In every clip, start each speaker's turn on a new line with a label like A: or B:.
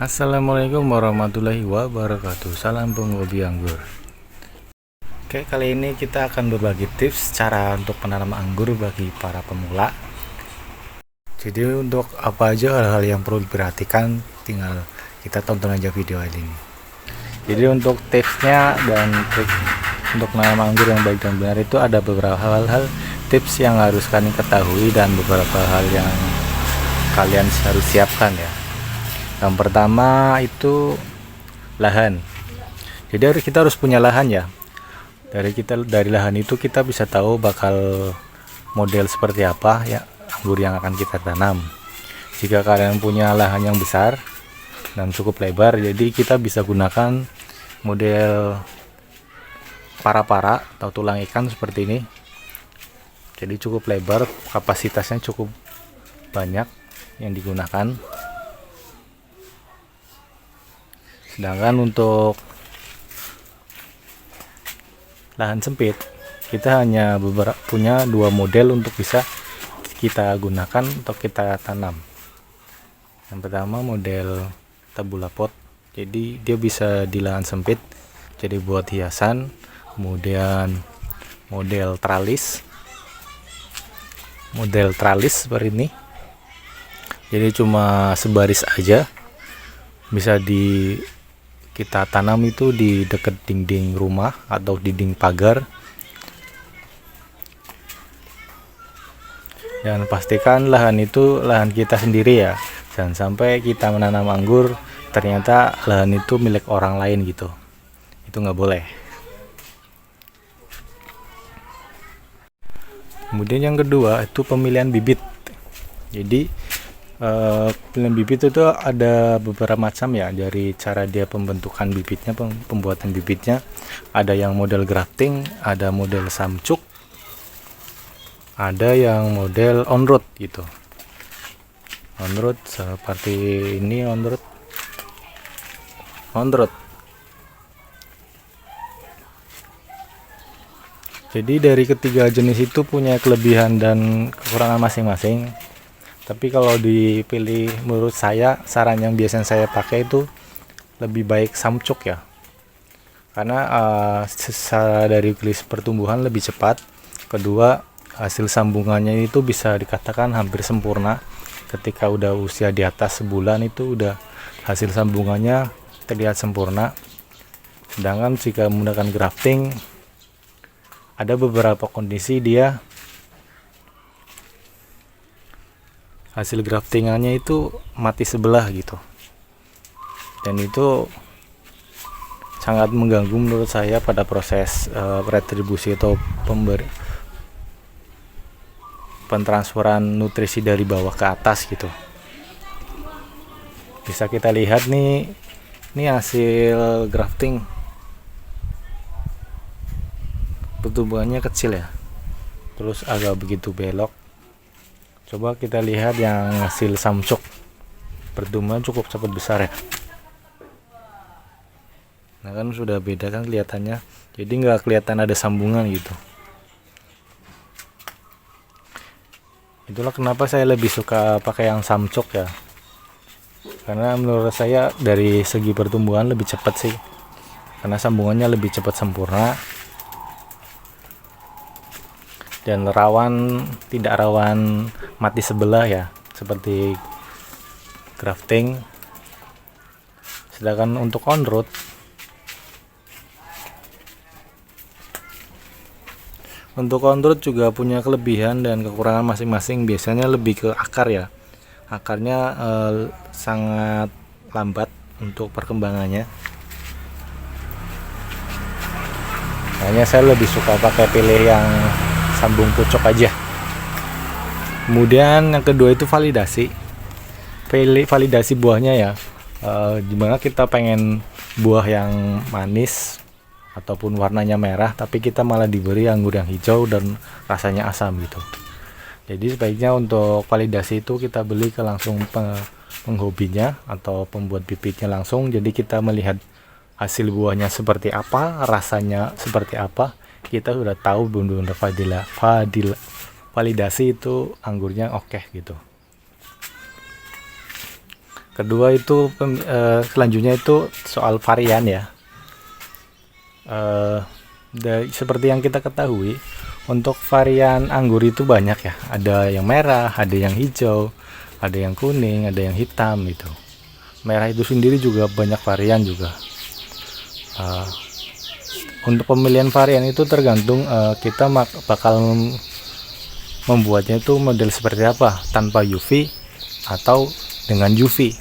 A: Assalamualaikum warahmatullahi wabarakatuh. Salam penghobi anggur. Oke, kali ini kita akan berbagi tips cara untuk menanam anggur bagi para pemula. Jadi untuk apa aja hal-hal yang perlu diperhatikan, tinggal kita tonton aja video ini. Jadi untuk tipsnya dan trik untuk menanam anggur yang baik dan benar itu ada beberapa hal-hal tips yang harus kalian ketahui dan beberapa hal yang kalian harus siapkan ya. Yang pertama itu lahan. Jadi kita harus punya lahan ya. Dari lahan itu kita bisa tahu bakal model seperti apa ya anggur yang akan kita tanam. Jika kalian punya lahan yang besar dan cukup lebar, jadi kita bisa gunakan model para-para atau tulang ikan seperti ini. Jadi cukup lebar, kapasitasnya cukup banyak yang digunakan. Sedangkan untuk lahan sempit, kita hanya punya dua model untuk bisa kita gunakan atau kita tanam. Yang pertama model tabula pot, jadi dia bisa di lahan sempit, jadi buat hiasan. Kemudian model tralis seperti ini, jadi cuma sebaris aja, bisa kita tanam itu di dekat dinding rumah atau dinding pagar. Dan pastikan lahan itu lahan kita sendiri ya, jangan sampai kita menanam anggur ternyata lahan itu milik orang lain gitu, itu nggak boleh. Kemudian yang kedua itu pemilihan bibit. Jadi pilihan bibit itu ada beberapa macam ya, dari cara dia pembentukan bibitnya, pembuatan bibitnya. Ada yang model grafting, ada model samcuk, ada yang model on road gitu. On road seperti ini, on road. Jadi dari ketiga jenis itu punya kelebihan dan kekurangan masing-masing. Tapi kalau dipilih menurut saya, saran yang biasanya saya pakai itu lebih baik samcuk ya, karena secara dari rilis pertumbuhan lebih cepat. Kedua, hasil sambungannya itu bisa dikatakan hampir sempurna. Ketika udah usia di atas sebulan itu udah hasil sambungannya terlihat sempurna. Sedangkan jika menggunakan grafting, ada beberapa kondisi dia hasil graftingannya itu mati sebelah gitu, dan itu sangat mengganggu menurut saya pada proses retribusi atau pentransferan nutrisi dari bawah ke atas gitu. Bisa kita lihat nih, ini hasil grafting, pertumbuhannya kecil ya, terus agak begitu belok. Coba kita lihat yang hasil samcuk, pertumbuhan cukup cepat besar ya. Nah kan sudah beda kan kelihatannya, jadi nggak kelihatan ada sambungan gitu. Itulah kenapa saya lebih suka pakai yang samcuk ya, karena menurut saya dari segi pertumbuhan lebih cepat sih, karena sambungannya lebih cepat sempurna dan tidak rawan mati sebelah ya seperti grafting. Sedangkan untuk on road juga punya kelebihan dan kekurangan masing-masing. Biasanya lebih ke akar ya, akarnya sangat lambat untuk perkembangannya. Makanya saya lebih suka pilih yang sambung pucuk aja. Kemudian yang kedua itu validasi buahnya ya. Dimana kita pengen buah yang manis ataupun warnanya merah, tapi kita malah diberi anggur yang hijau dan rasanya asam gitu. Jadi sebaiknya untuk validasi itu kita beli ke langsung penghobinya atau pembuat bibitnya langsung. Jadi kita melihat hasil buahnya seperti apa, rasanya seperti apa, kita sudah tahu benar-benar validasi itu anggurnya oke gitu. Kedua itu selanjutnya itu soal varian ya. Seperti yang kita ketahui, untuk varian anggur itu banyak ya. Ada yang merah, ada yang hijau, ada yang kuning, ada yang hitam gitu. Merah itu sendiri juga banyak varian juga. Untuk pemilihan varian itu tergantung kita bakal membuatnya itu model seperti apa, tanpa UV atau dengan UV.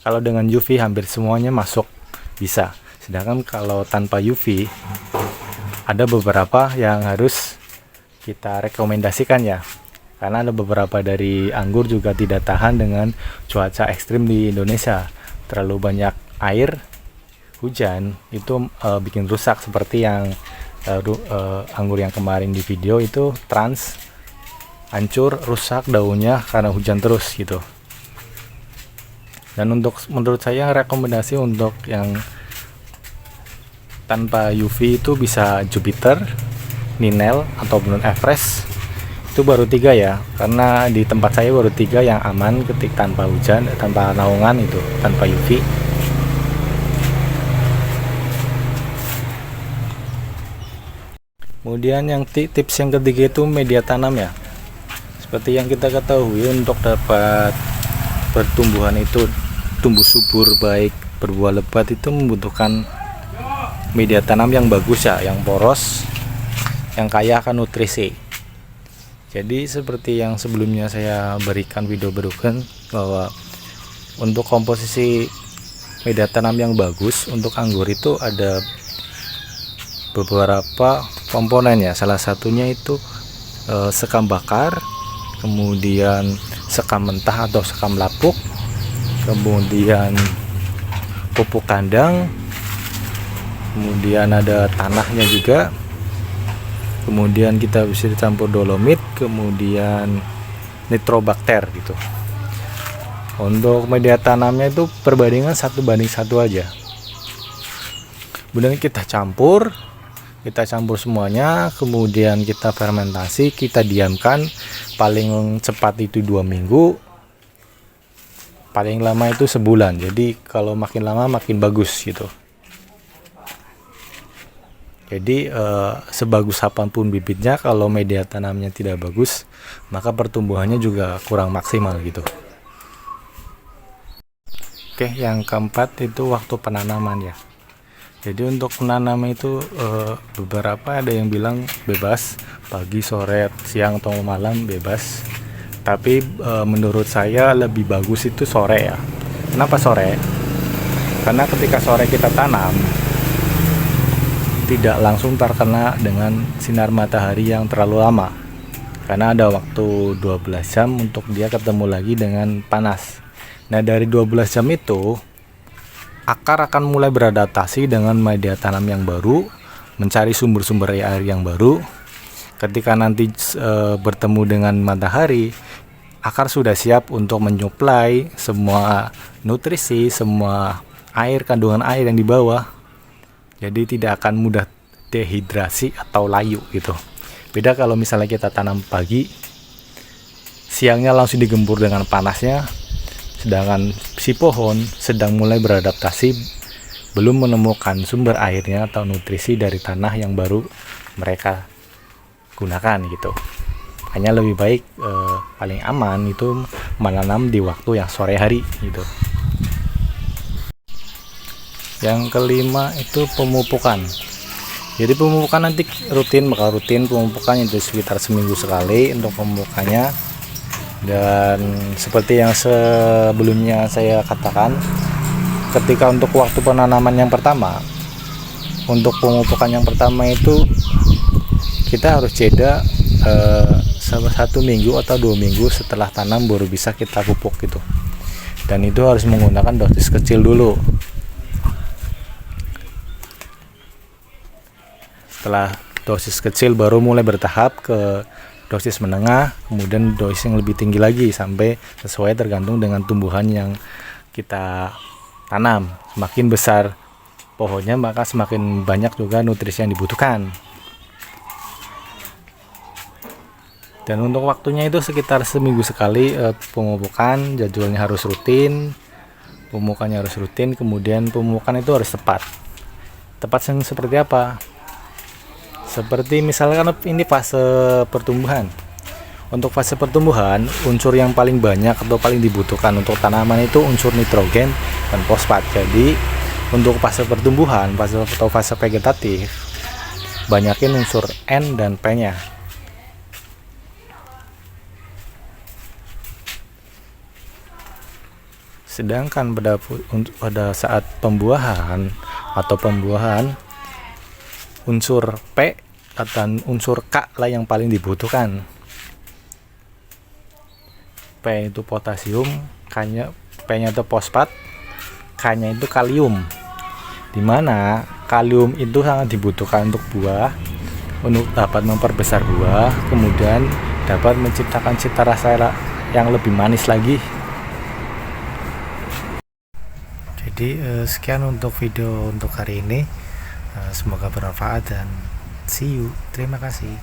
A: Kalau dengan UV hampir semuanya masuk bisa. Sedangkan kalau tanpa UV ada beberapa yang harus kita rekomendasikan ya. Karena ada beberapa dari anggur juga tidak tahan dengan cuaca ekstrim di Indonesia. Terlalu banyak air, hujan itu bikin rusak, seperti yang anggur yang kemarin di video itu trans, hancur, rusak daunnya karena hujan terus gitu. Dan menurut saya rekomendasi untuk yang tanpa UV itu bisa Jupiter, Ninel, atau Blue Everest. Itu baru 3 ya, karena di tempat saya baru 3 yang aman ketika tanpa hujan, tanpa naungan, itu tanpa UV. Kemudian yang tips yang ketiga itu media tanam ya. Seperti yang kita ketahui, untuk dapat pertumbuhan itu tumbuh subur baik berbuah lebat itu membutuhkan media tanam yang bagus ya, yang poros, yang kaya akan nutrisi. Jadi seperti yang sebelumnya saya berikan video berukan, bahwa untuk komposisi media tanam yang bagus untuk anggur itu ada beberapa komponen ya. Salah satunya itu sekam bakar, kemudian sekam mentah atau sekam lapuk, kemudian pupuk kandang, kemudian ada tanahnya juga, kemudian kita bisa dicampur dolomit, kemudian nitrobakter gitu. Untuk media tanamnya itu perbandingan 1:1 aja. Kemudian kita campur semuanya, kemudian kita fermentasi, kita diamkan paling cepat itu 2 minggu, paling lama itu sebulan. Jadi kalau makin lama makin bagus gitu. Jadi sebagus apapun bibitnya, kalau media tanamnya tidak bagus, maka pertumbuhannya juga kurang maksimal gitu. Oke, yang keempat itu waktu penanaman ya. Jadi untuk menanam itu beberapa ada yang bilang bebas, pagi, sore, siang, atau malam bebas. Tapi menurut saya lebih bagus itu sore ya. Kenapa sore? Karena ketika sore kita tanam, tidak langsung terkena dengan sinar matahari yang terlalu lama. Karena ada waktu 12 jam untuk dia ketemu lagi dengan panas. Nah, dari 12 jam itu akar akan mulai beradaptasi dengan media tanam yang baru, mencari sumber-sumber air yang baru. Ketika nanti bertemu dengan matahari, akar sudah siap untuk menyuplai semua nutrisi, semua air, kandungan air yang di bawah. Jadi tidak akan mudah dehidrasi atau layu gitu. Beda kalau misalnya kita tanam pagi, siangnya langsung digempur dengan panasnya, sedangkan si pohon sedang mulai beradaptasi, belum menemukan sumber airnya atau nutrisi dari tanah yang baru mereka gunakan gitu. Hanya lebih baik paling aman itu menanam di waktu yang sore hari gitu. Yang kelima itu pemupukan. Jadi pemupukan nanti bakal rutin pemupukan itu sekitar seminggu sekali untuk pemupukannya. Dan seperti yang sebelumnya saya katakan, ketika untuk waktu penanaman yang pertama, untuk pemupukan yang pertama itu kita harus jeda 1 minggu atau 2 minggu setelah tanam baru bisa kita pupuk gitu. Dan itu harus menggunakan dosis kecil dulu. Setelah dosis kecil baru mulai bertahap ke dosis menengah, kemudian dosis yang lebih tinggi lagi, sampai sesuai tergantung dengan tumbuhan yang kita tanam. Semakin besar pohonnya, maka semakin banyak juga nutrisi yang dibutuhkan. Dan untuk waktunya itu sekitar seminggu sekali pemupukan, jadwalnya harus rutin. Pemupukannya harus rutin, kemudian pemupukan itu harus tepat. Tepat yang seperti apa? Seperti misalkan ini fase pertumbuhan. Untuk fase pertumbuhan, unsur yang paling banyak atau paling dibutuhkan untuk tanaman itu unsur nitrogen dan fosfat. Jadi untuk fase pertumbuhan, fase vegetatif, banyakin unsur N dan P-nya. Sedangkan pada saat pembuahan unsur P dan unsur K lah yang paling dibutuhkan. P itu potasium, P-nya itu fosfat, K-nya itu kalium. Dimana kalium itu sangat dibutuhkan untuk buah, untuk dapat memperbesar buah, kemudian dapat menciptakan cita rasa yang lebih manis lagi. Jadi sekian untuk video untuk hari ini. Semoga bermanfaat dan see you. Terima kasih.